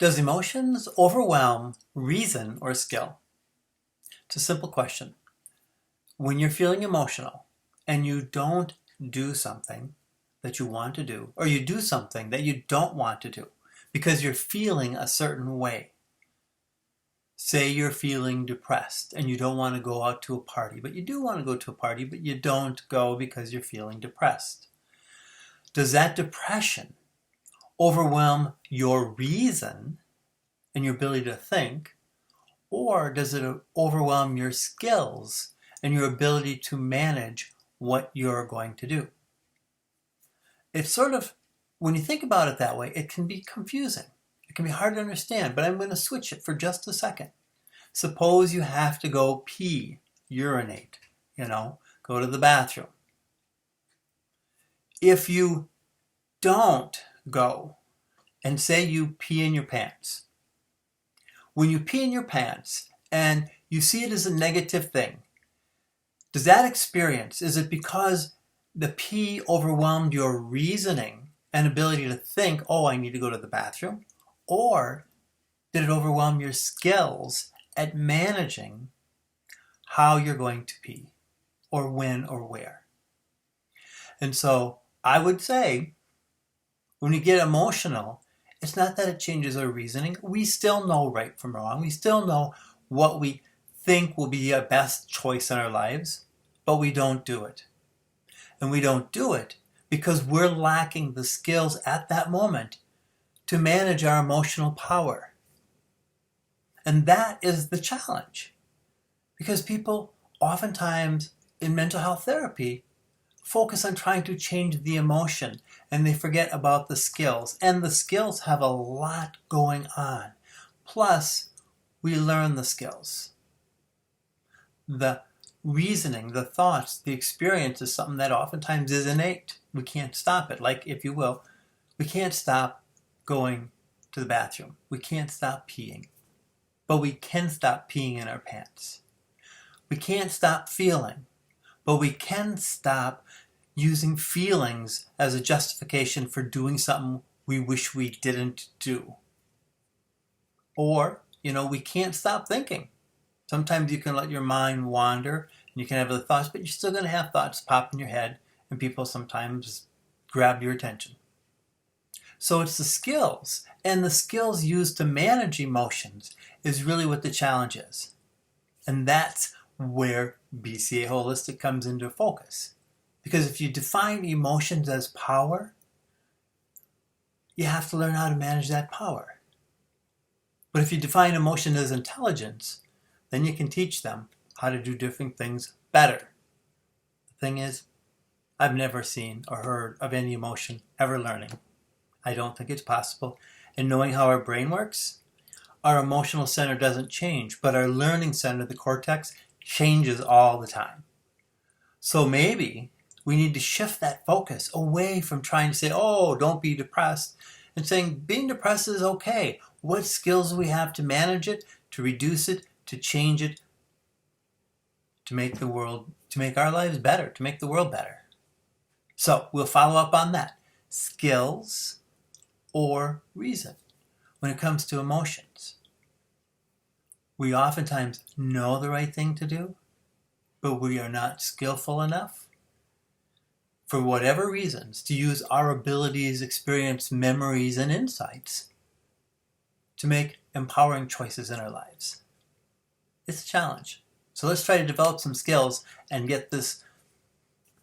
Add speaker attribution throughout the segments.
Speaker 1: Does emotions overwhelm reason or skill? It's a simple question. When you're feeling emotional and you don't do something that you want to do, or you do something that you don't want to do because you're feeling a certain way. Say you're feeling depressed and you don't want to go out to a party, but you do want to go to a party, but you don't go because you're feeling depressed. Does that depression overwhelm your reason and your ability to think, or does it overwhelm your skills and your ability to manage what you're going to do? It's sort of, when you think about it that way, it can be confusing. It can be hard to understand, but I'm going to switch it for just a second. Suppose you have to go pee, urinate, go to the bathroom. If you don't go, and say you pee in your pants, when you pee in your pants and you see it as a negative thing, does that experience, is it because the pee overwhelmed your reasoning and ability to think, oh, I need to go to the bathroom? Or did it overwhelm your skills at managing how you're going to pee, or when or where? And so I would say, when you get emotional, it's not that it changes our reasoning. We still know right from wrong. We still know what we think will be a best choice in our lives, but we don't do it. And we don't do it because we're lacking the skills at that moment to manage our emotional power. And that is the challenge. Because people oftentimes in mental health therapy focus on trying to change the emotion and they forget about the skills. And the skills have a lot going on. Plus, we learn the skills. The reasoning, the thoughts, the experience is something that oftentimes is innate. We can't stop it. Like, if you will, we can't stop going to the bathroom. We can't stop peeing. But we can stop peeing in our pants. We can't stop feeling. But we can stop using feelings as a justification for doing something we wish we didn't do. Or, we can't stop thinking. Sometimes you can let your mind wander and you can have other thoughts, but you're still going to have thoughts pop in your head and people sometimes grab your attention. So it's the skills, and the skills used to manage emotions is really what the challenge is. And that's where BCA Holistic comes into focus. Because if you define emotions as power, you have to learn how to manage that power. But if you define emotion as intelligence, then you can teach them how to do different things better. The thing is, I've never seen or heard of any emotion ever learning. I don't think it's possible. And knowing how our brain works, our emotional center doesn't change, but our learning center, the cortex, changes all the time. So maybe we need to shift that focus away from trying to say, oh, don't be depressed, and saying being depressed is okay. What skills do we have to manage it, to reduce it, to change it, to make our lives better, to make the world better? So we'll follow up on that. Skills or reason when it comes to emotions. We oftentimes know the right thing to do, but we are not skillful enough, for whatever reasons, to use our abilities, experience, memories, and insights to make empowering choices in our lives. It's a challenge. So let's try to develop some skills and get this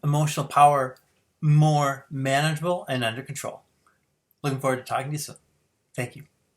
Speaker 1: emotional power more manageable and under control. Looking forward to talking to you soon. Thank you.